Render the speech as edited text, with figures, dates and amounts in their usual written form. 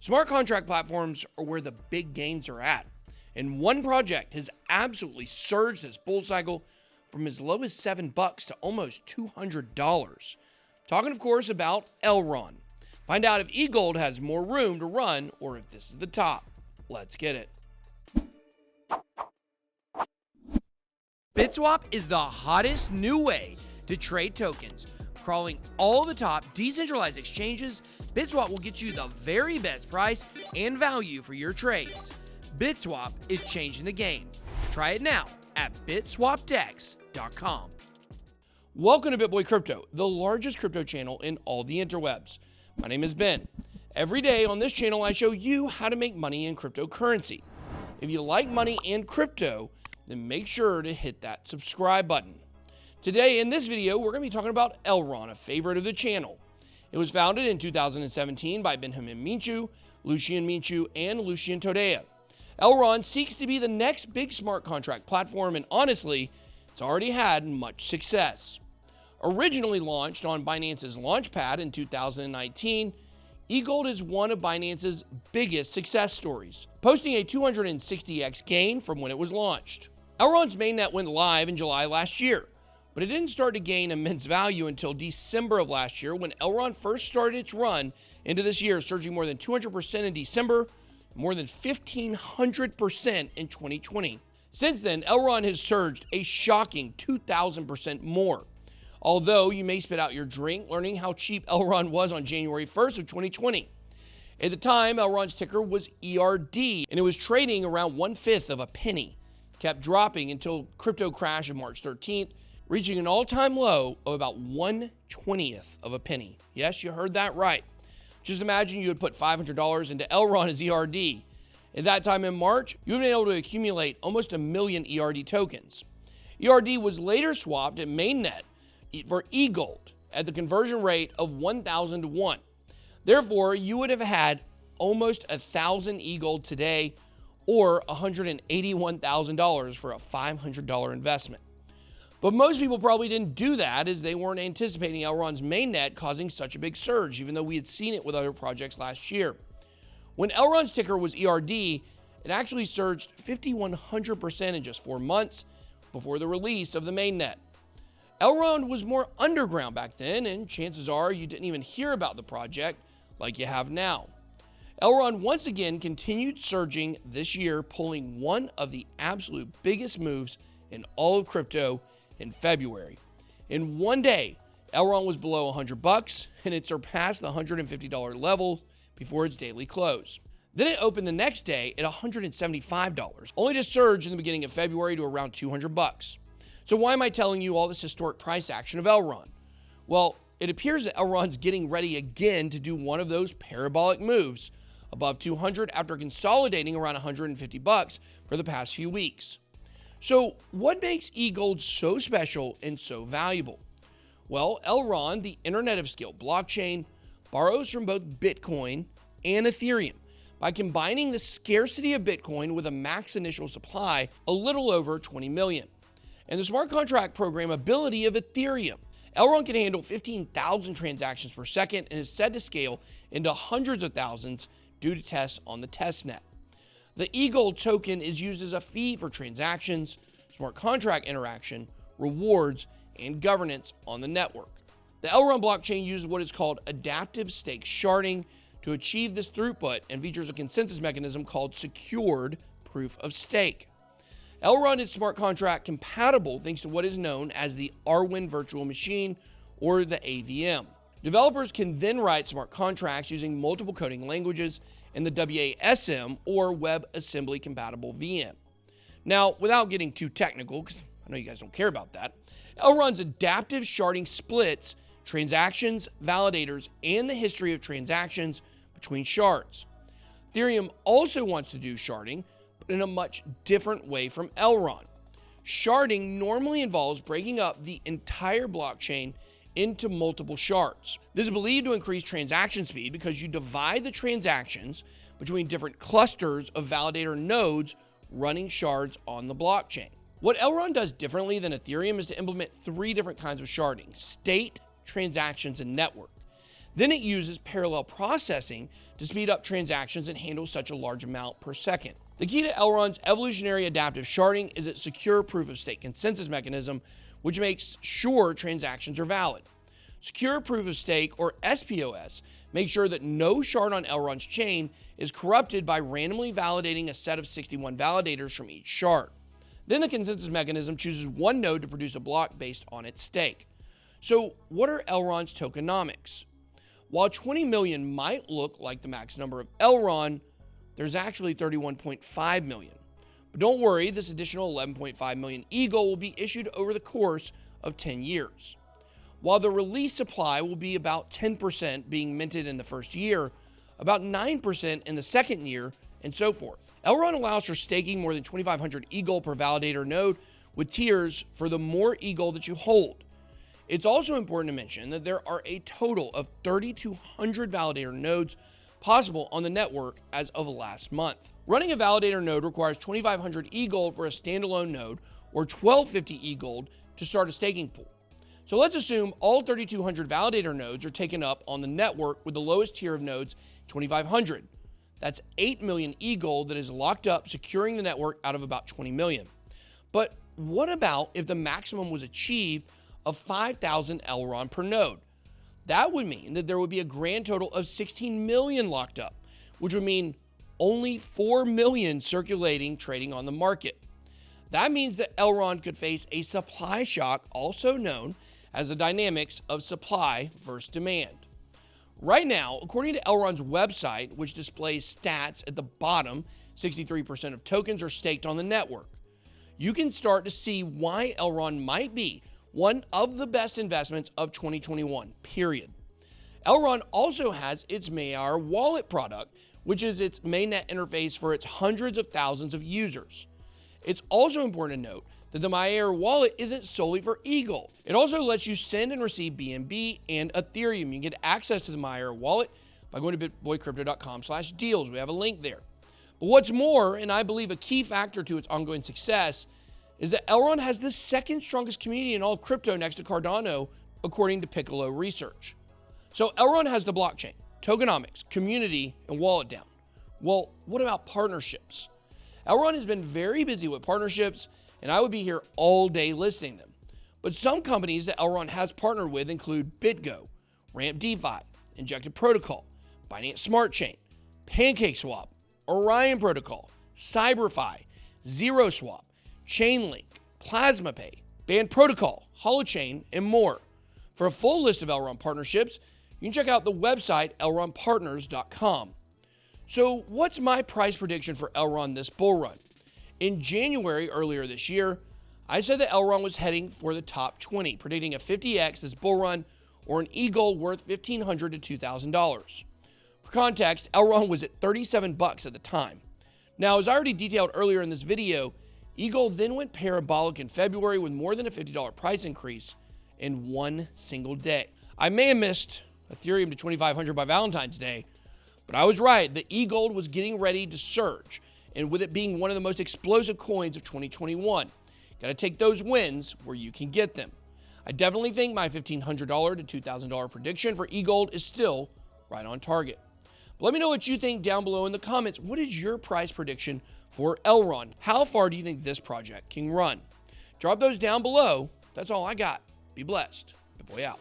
Smart contract platforms are where the big gains are at, and one project has absolutely surged this bull cycle from as low as $7 to almost $200. Talking, of course, about Elrond. Find out if eGold has more room to run or if this is the top. Let's get it. BitSwap is the hottest new way to trade tokens. Crawling all the top decentralized exchanges, BitSwap will get you the very best price and value for your trades. BitSwap is changing the game. Try it now at bitswapdex.com. Welcome to BitBoy Crypto, the largest crypto channel in all the interwebs. My name is Ben. Every day on this channel, I show you how to make money in cryptocurrency. If you like money and crypto, then make sure to hit that subscribe button. Today in this video, we're going to be talking about Elrond, a favorite of the channel. It was founded in 2017 by Benjamin Minchu, Lucian Minchu, and Lucian Todea. Elrond seeks to be the next big smart contract platform, and honestly, it's already had much success. Originally launched on Binance's Launchpad in 2019, eGold is one of Binance's biggest success stories, posting a 260x gain from when it was launched. Elrond's mainnet went live in July last year, but it didn't start to gain immense value until December of last year when Elrond first started its run into this year, surging more than 200% in December, more than 1,500% in 2020. Since then, Elrond has surged a shocking 2,000% more. Although you may spit out your drink learning how cheap Elrond was on January 1st of 2020. At the time, Elrond's ticker was ERD, and it was trading around 1/5 of a penny. Kept dropping until crypto crash of March 13th, reaching an all-time low of about 1/20th of a penny. Yes, you heard that right. Just imagine you would put $500 into Elrond as ERD. At that time in March, you would have been able to accumulate almost 1 million ERD tokens. ERD was later swapped at mainnet for eGold at the conversion rate of 1,000 to 1. Therefore, you would have had almost 1,000 eGold today, or $181,000 for a $500 investment. But most people probably didn't do that, as they weren't anticipating Elrond's mainnet causing such a big surge, even though we had seen it with other projects last year. When Elrond's ticker was ERD, it actually surged 5,100% in just 4 months before the release of the mainnet. Elrond was more underground back then, and chances are you didn't even hear about the project like you have now. Elrond once again continued surging this year, pulling one of the absolute biggest moves in all of crypto in February. In one day, Elrond was below $100 and it surpassed the $150 level before its daily close. Then it opened the next day at $175, only to surge in the beginning of February to around $200. So why am I telling you all this historic price action of Elrond? Well, it appears that Elrond's getting ready again to do one of those parabolic moves above 200 after consolidating around $150 for the past few weeks. So what makes eGold so special and so valuable? Well, Elrond, the Internet of Scale blockchain, borrows from both Bitcoin and Ethereum by combining the scarcity of Bitcoin with a max initial supply, a little over 20 million, and the smart contract programmability of Ethereum. Elrond can handle 15,000 transactions per second and is set to scale into hundreds of thousands due to tests on the testnet. The eGold token is used as a fee for transactions, smart contract interaction, rewards, and governance on the network. The Elrond blockchain uses what is called adaptive stake sharding to achieve this throughput and features a consensus mechanism called secured proof of stake. Elrond is smart contract compatible thanks to what is known as the Arwen virtual machine, or the AVM. Developers can then write smart contracts using multiple coding languages in the WASM, or WebAssembly compatible VM. Now, without getting too technical, because I know you guys don't care about that, Elrond's adaptive sharding splits transactions, validators, and the history of transactions between shards. Ethereum also wants to do sharding, but in a much different way from Elrond. Sharding normally involves breaking up the entire blockchain into multiple shards. This is believed to increase transaction speed because you divide the transactions between different clusters of validator nodes running shards on the blockchain. What Elrond does differently than Ethereum is to implement 3 different kinds of sharding: state, transactions, and network. Then it uses parallel processing to speed up transactions and handle such a large amount per second. The key to Elrond's evolutionary adaptive sharding is its secure proof-of-stake consensus mechanism, which makes sure transactions are valid. Secure proof-of-stake, or SPOS, makes sure that no shard on Elrond's chain is corrupted by randomly validating a set of 61 validators from each shard. Then the consensus mechanism chooses one node to produce a block based on its stake. So what are Elrond's tokenomics? While 20 million might look like the max number of Elrond, there's actually 31.5 million. But don't worry, this additional 11.5 million eGold will be issued over the course of 10 years. While the release supply will be about 10% being minted in the first year, about 9% in the second year, and so forth. Elrond allows for staking more than 2,500 eGold per validator node with tiers for the more eGold that you hold. It's also important to mention that there are a total of 3,200 validator nodes possible on the network as of last month. Running a validator node requires 2,500 eGold for a standalone node or 1,250 eGold to start a staking pool. So let's assume all 3,200 validator nodes are taken up on the network with the lowest tier of nodes, 2,500. That's 8 million eGold that is locked up, securing the network out of about 20 million. But what about if the maximum was achieved of 5,000 Elrond per node? That would mean that there would be a grand total of 16 million locked up, which would mean only 4 million circulating trading on the market. That means that Elrond could face a supply shock, also known as the dynamics of supply versus demand. Right now, according to Elrond's website, which displays stats at the bottom, 63% of tokens are staked on the network. You can start to see why Elrond might be one of the best investments of 2021, period. Elrond also has its MyAir wallet product, which is its mainnet interface for its hundreds of thousands of users. It's also important to note that the MyAir wallet isn't solely for eGold. It also lets you send and receive BNB and Ethereum. You can get access to the MyAir wallet by going to bitboycrypto.com/deals. We have a link there. But what's more, and I believe a key factor to its ongoing success, is that Elrond has the second strongest community in all crypto next to Cardano, according to Piccolo Research. So Elrond has the blockchain, tokenomics, community, and wallet down. Well, what about partnerships? Elrond has been very busy with partnerships, and I would be here all day listing them. But some companies that Elrond has partnered with include BitGo, Ramp DeFi, Injected Protocol, Binance Smart Chain, PancakeSwap, Orion Protocol, CyberFi, ZeroSwap, Chainlink, PlasmaPay, Band Protocol, Holochain, and more. For a full list of Elrond partnerships, you can check out the website elrondpartners.com. So what's my price prediction for Elrond this bull run? In January earlier this year, I said that Elrond was heading for the top 20, predicting a 50x this bull run or an eGold worth $1,500 to $2,000. For context, Elrond was at $37 at the time. Now, as I already detailed earlier in this video, eGold then went parabolic in February with more than a $50 price increase in one single day. I may have missed Ethereum to $2,500 by Valentine's Day, but I was right. The eGold was getting ready to surge, and with it being one of the most explosive coins of 2021, got to take those wins where you can get them. I definitely think my $1,500 to $2,000 prediction for eGold is still right on target. But let me know what you think down below in the comments. What is your price prediction for Elrond? How far do you think this project can run? Drop those down below. That's all I got. Be blessed. BitBoy out.